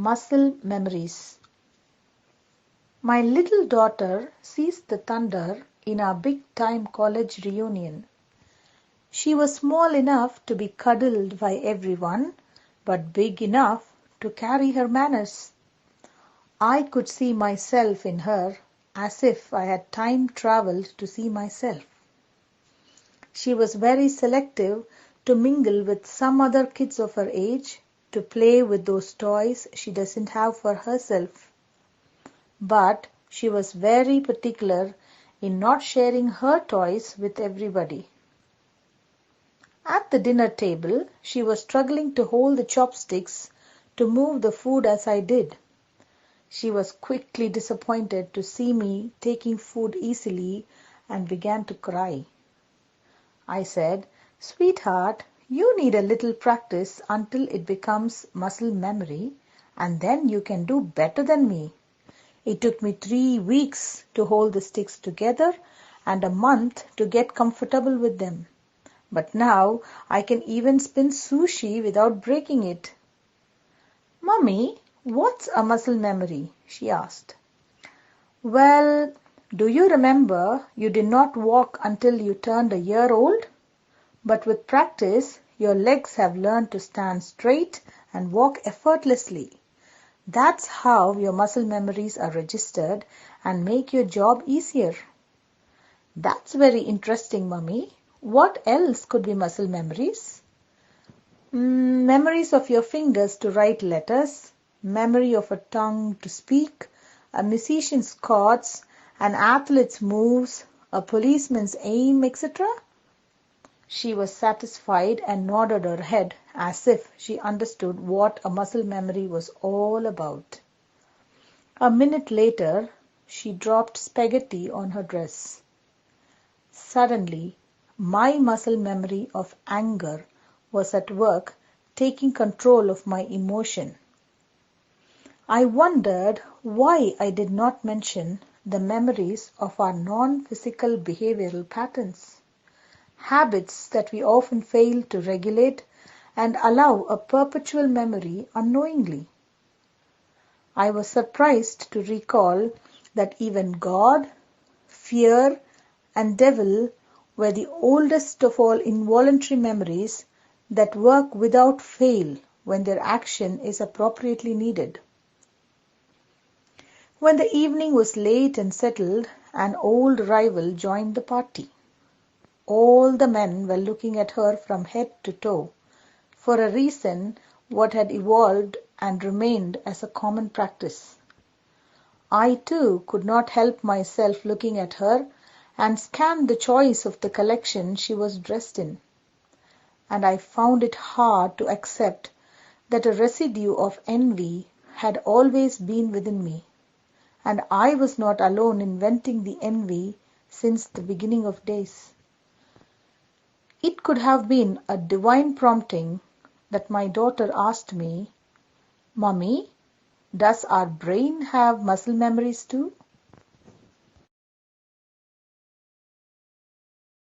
Muscle memories. My little daughter sees the thunder in our big-time college reunion. She was small enough to be cuddled by everyone, but big enough to carry her manners. I could see myself in her, as if I had time traveled to see myself. She was very selective to mingle with some other kids of her age, to play with those toys she doesn't have for herself. But she was very particular in not sharing her toys with everybody. At the dinner table, she was struggling to hold the chopsticks to move the food as I did. She was quickly disappointed to see me taking food easily and began to cry. I said, "Sweetheart, you need a little practice until it becomes muscle memory, and then you can do better than me. It took me 3 weeks to hold the sticks together and a month to get comfortable with them. But now I can even spin sushi without breaking it." "Mummy, what's a muscle memory?" she asked. "Well, do you remember you did not walk until you turned a year old? But with practice, your legs have learned to stand straight and walk effortlessly. That's how your muscle memories are registered and make your job easier." "That's very interesting, Mummy. What else could be muscle memories?" Memories of your fingers to write letters, memory of a tongue to speak, a musician's chords, an athlete's moves, a policeman's aim, etc. She was satisfied and nodded her head as if she understood what a muscle memory was all about. A minute later, she dropped spaghetti on her dress. Suddenly, my muscle memory of anger was at work, taking control of my emotion. I wondered why I did not mention the memories of our non-physical behavioral patterns, habits that we often fail to regulate and allow a perpetual memory unknowingly. I was surprised to recall that even God, fear, and devil were the oldest of all involuntary memories that work without fail when their action is appropriately needed. When the evening was late and settled, an old rival joined the party. All the men were looking at her from head to toe, for a reason what had evolved and remained as a common practice. I too could not help myself looking at her and scanned the choice of the collection she was dressed in. And I found it hard to accept that a residue of envy had always been within me, and I was not alone in venting the envy since the beginning of days. It could have been a divine prompting that my daughter asked me, "Mummy, does our brain have muscle memories too?"